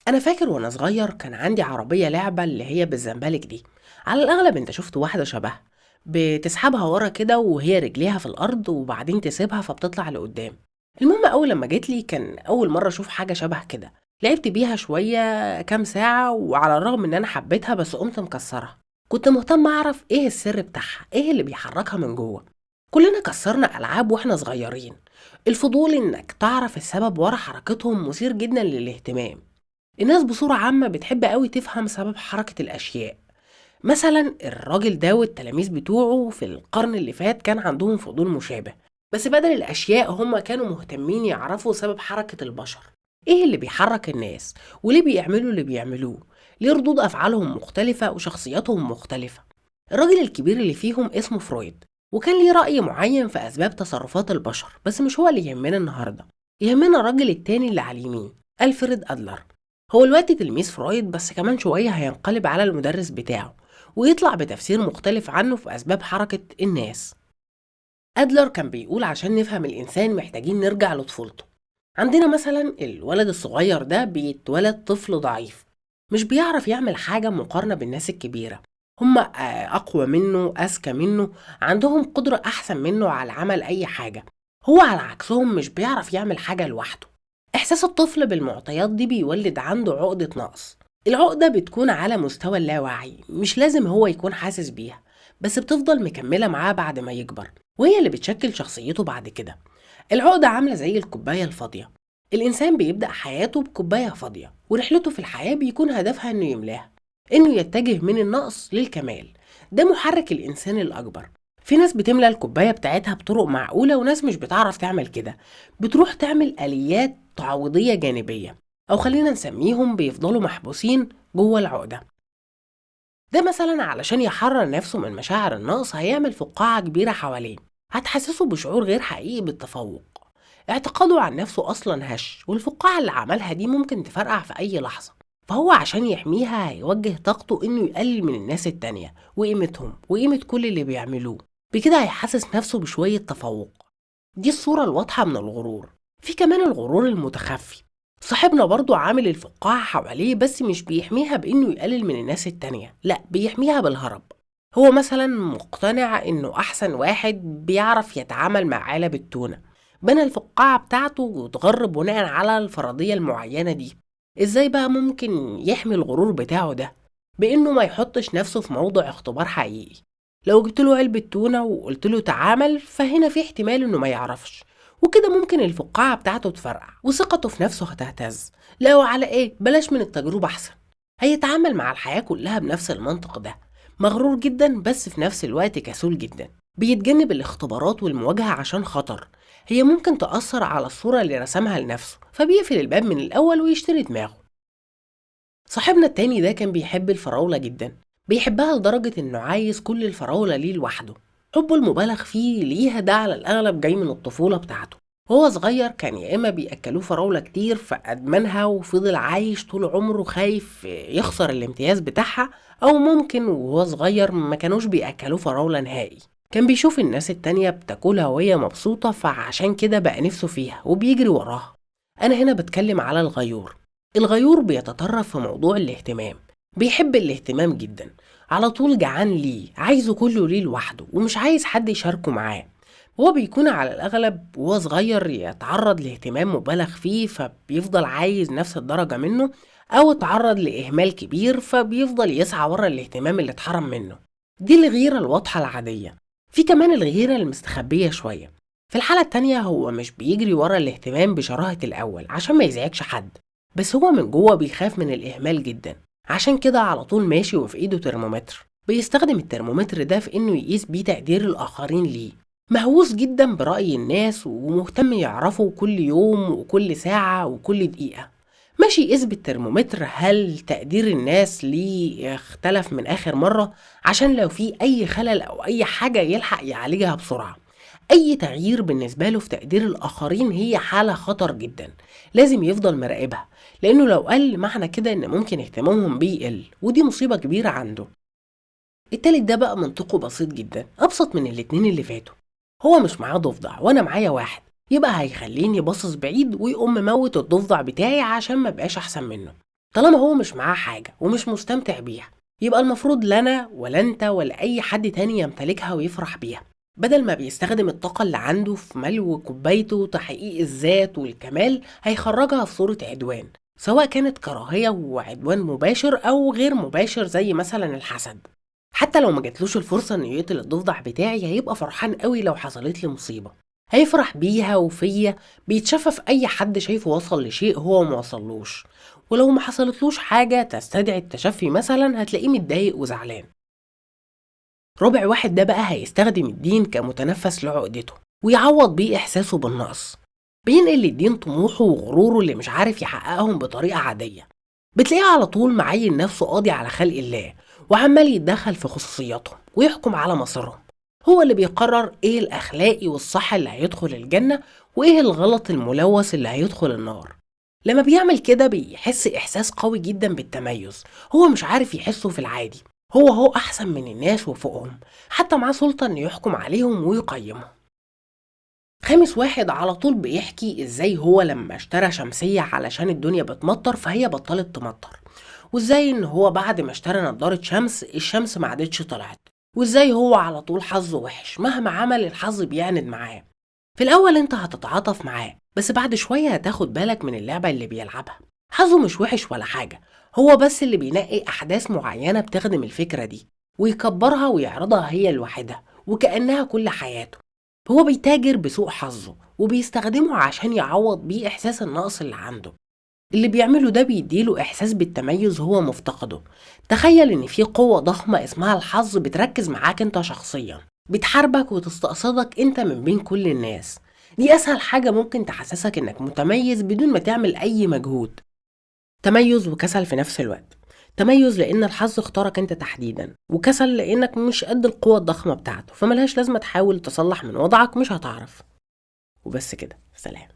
أنا فاكر وأنا صغير كان عندي عربية لعبة اللي هي بالزنبلك دي. على الأغلب أنت شفت واحدة شبهها، بتسحبها ورا كده وهي رجليها في الأرض وبعدين تسيبها فبتطلع لقدام. المهم أول لما جيت لي كان أول مرة أشوف حاجة شبه كده. لعبت بيها شوية كام ساعة، وعلى الرغم إن أنا حبيتها بس قمت مكسرها. كنت مهتم أعرف إيه السر بتاعها، إيه اللي بيحركها من جوه. كلنا كسرنا ألعاب وإحنا صغيرين. الفضول إنك تعرف السبب ورا حركتهم مثير جدا للاهتمام. الناس بصورة عامة بتحب قوي تفهم سبب حركة الأشياء. مثلا الراجل ده والتلاميذ بتوعه في القرن اللي فات كان عندهم فضول مشابه، بس بدل الأشياء هم كانوا مهتمين يعرفوا سبب حركة البشر. إيه اللي بيحرك الناس وليه بيعملوا اللي بيعملوه، ليه ردود أفعالهم مختلفة وشخصياتهم مختلفة. الراجل الكبير اللي فيهم اسمه فرويد، وكان ليه رأي معين في أسباب تصرفات البشر، بس مش هو اللي يهمنا النهاردة. يهمنا الراجل التاني اللي على اليمين، ألفريد أدلر. هو دلوقتي تلميذ فرويد، بس كمان شوية هينقلب على المدرس بتاعه ويطلع بتفسير مختلف عنه في أسباب حركة الناس. أدلر كان بيقول عشان نفهم الإنسان محتاجين نرجع لطفولته. عندنا مثلا الولد الصغير ده بيتولد طفل ضعيف، مش بيعرف يعمل حاجة مقارنة بالناس الكبيرة. هما أقوى منه، أذكى منه، عندهم قدرة أحسن منه على عمل أي حاجة. هو على عكسهم مش بيعرف يعمل حاجة لوحده. إحساس الطفل بالمعطيات دي بيولد عنده عقدة نقص. العقدة بتكون على مستوى اللاواعي، مش لازم هو يكون حاسس بيها، بس بتفضل مكملة معاه بعد ما يكبر، وهي اللي بتشكل شخصيته بعد كده. العقدة عاملة زي الكوباية الفاضية. الإنسان بيبدأ حياته بكوباية فاضية، ورحلته في الحياة بيكون هدفها إنه يملاها، إنه يتجه من النقص للكمال. ده محرك الإنسان الأكبر. في ناس بتملى الكوباية بتاعتها بطرق معقولة، وناس مش بتعرف تعمل كده، بتروح تعمل آليات تعويضية جانبية، أو خلينا نسميهم بيفضلوا محبوسين جوه العقدة. ده مثلا علشان يحرر نفسه من مشاعر النقص هيعمل فقاعة كبيرة حواليه، هتحسسه بشعور غير حقيقي بالتفوق. اعتقاده عن نفسه أصلا هش، والفقاعة اللي عملها دي ممكن تفرقع في أي لحظة. فهو عشان يحميها هيوجه طاقته إنه يقلل من الناس التانية وقيمتهم وقيمة كل اللي بيعملوه. بكده هيحسس نفسه بشوية تفوق. دي الصورة الواضحة من الغرور. في كمان الغرور المتخفي. صاحبنا برضو عامل الفقاعة حواليه، بس مش بيحميها بإنه يقلل من الناس التانية، لا، بيحميها بالهرب. هو مثلا مقتنع إنه أحسن واحد بيعرف يتعامل مع علب التونة. بنى الفقاعة بتاعته وتغرب بناء على الفرضية المعينة دي. إزاي بقى ممكن يحمي الغرور بتاعه ده؟ بإنه ما يحطش نفسه في موضع اختبار حقيقي. لو جبت له علبة تونة وقلت له تعامل، فهنا في احتمال انه ما يعرفش، وكده ممكن الفقاعة بتاعته تفرقع وثقته في نفسه هتهتز. لا، وعلى ايه، بلاش من التجربة احسن. هيتعامل مع الحياة كلها بنفس المنطق ده. مغرور جدا بس في نفس الوقت كسول جدا. بيتجنب الاختبارات والمواجهة عشان خطر، هي ممكن تأثر على الصورة اللي رسمها لنفسه، فبيقفل الباب من الأول ويشتري دماغه. صاحبنا التاني ده كان بيحب الفراولة جدا، بيحبها لدرجة انه عايز كل الفراولة ليه لوحده. حبه المبالغ فيه ليها ده على الأغلب جاي من الطفولة بتاعته. وهو صغير كان يا إما بيأكلوه فراولة كتير فأدمنها وفضل عايش طول عمره خايف يخسر الامتياز بتاعها، أو ممكن وهو صغير ما كانوش بيأكلوه فراولة نهائي. كان بيشوف الناس التانية بتاكلها وهي مبسوطة، فعشان كده بقى نفسه فيها وبيجري وراها. أنا هنا بتكلم على الغيور. الغيور بيتطرف في موضوع الاهتمام، بيحب الاهتمام جدا، على طول جعان ليه، عايزه كله ليه لوحده ومش عايز حد يشاركه معاه. هو بيكون على الأغلب وهو صغير يتعرض لاهتمام مبالغ فيه فبيفضل عايز نفس الدرجة منه، أو اتعرض لإهمال كبير فبيفضل يسعى ورا الاهتمام اللي اتحرم منه. دي الغيرة الواضحة العادية. في كمان الغيرة المستخبية شوية. في الحالة التانية هو مش بيجري ورا الاهتمام بشراهة الأول عشان ما يزعجش حد، بس هو من جوه بيخاف من الإهمال جدا. عشان كده على طول ماشي وفي إيده ترمومتر، بيستخدم الترمومتر ده في إنه يقيس بيه تقدير الآخرين ليه. مهووس جدا برأي الناس ومهتم يعرفه كل يوم وكل ساعة وكل دقيقة. ماشي يقيس بالترمومتر هل تقدير الناس ليه اختلف من آخر مرة، عشان لو في أي خلل أو أي حاجة يلحق يعالجها بسرعة. أي تغيير بالنسبة له في تقدير الآخرين هي حالة خطر جدا، لازم يفضل مراقبها، لأنه لو قل معنى كده إن ممكن اهتمامهم بيه يقل، ودي مصيبة كبيرة عنده. التالت ده بقى منطقه بسيط جدا، أبسط من الاتنين اللي فاتوا. هو مش معاه ضفدع وأنا معايا واحد، يبقى هيخليني باصص بعيد ويقوم مموت الضفدع بتاعي عشان ما بقاش أحسن منه. طالما هو مش معاه حاجة ومش مستمتع بيها، يبقى المفروض لا أنا ولا أنت ولا أي حد تاني يمتلكها ويفرح بيها، بدل ما بيستخدم الطاقة اللي عنده في ملء كوبايته وتحقيق الذات والكمال هيخرجها في صورة عدوان، سواء كانت كراهية وعدوان مباشر أو غير مباشر زي مثلا الحسد. حتى لو ما جاتلوش الفرصة إنه يقتل الضفدع بتاعي هيبقى فرحان قوي لو حصلت لي مصيبة، هيفرح بيها وفيا، بيتشفى في أي حد شايفه وصل لشيء هو موصلوش، ولو ما حصلتلوش حاجة تستدعي التشفي مثلا هتلاقيه متضايق وزعلان. رابع واحد ده بقى هيستخدم الدين كمتنفس لعقدته ويعوض بيه إحساسه بالنقص، بينقل للدين طموحه وغروره اللي مش عارف يحققهم بطريقة عادية. بتلاقيه على طول معين نفسه قاضي على خلق الله، وعمال يتدخل في خصوصياتهم ويحكم على مصيرهم. هو اللي بيقرر ايه الأخلاقي والصح اللي هيدخل الجنة، وايه الغلط الملوث اللي هيدخل النار. لما بيعمل كده بيحس إحساس قوي جدا بالتميز، هو مش عارف يحسه في العادي. هو أحسن من الناس وفوقهم، حتى معاه سلطة إنه يحكم عليهم ويقيمهم. خامس واحد على طول بيحكي إزاي هو لما اشترى شمسية علشان الدنيا بتمطر فهي بطلت تمطر، وإزاي إن هو بعد ما اشترى نضارة شمس الشمس ما عادتش طلعت، وإزاي هو على طول حظه وحش مهما عمل الحظ بيعند معاه. في الأول أنت هتتعاطف معاه، بس بعد شوية هتاخد بالك من اللعبة اللي بيلعبها. حظه مش وحش ولا حاجة، هو بس اللي بينقي أحداث معينة بتخدم الفكرة دي ويكبرها ويعرضها هي لوحدها وكأنها كل حياته. هو بيتاجر بسوء حظه وبيستخدمه عشان يعوض بيه إحساس النقص اللي عنده. اللي بيعمله ده بيديله إحساس بالتميز هو مفتقده. تخيل إن في قوة ضخمة اسمها الحظ بتركز معاك أنت شخصيا، بتحاربك وتستقصدك أنت من بين كل الناس. دي أسهل حاجة ممكن تحسسك إنك متميز بدون ما تعمل أي مجهود. تميز وكسل في نفس الوقت. تميز لأن الحظ اختارك أنت تحديدا، وكسل لأنك مش قد القوة الضخمة بتاعته، فملهاش لازمة تحاول تصلح من وضعك، مش هتعرف. وبس كده، سلام.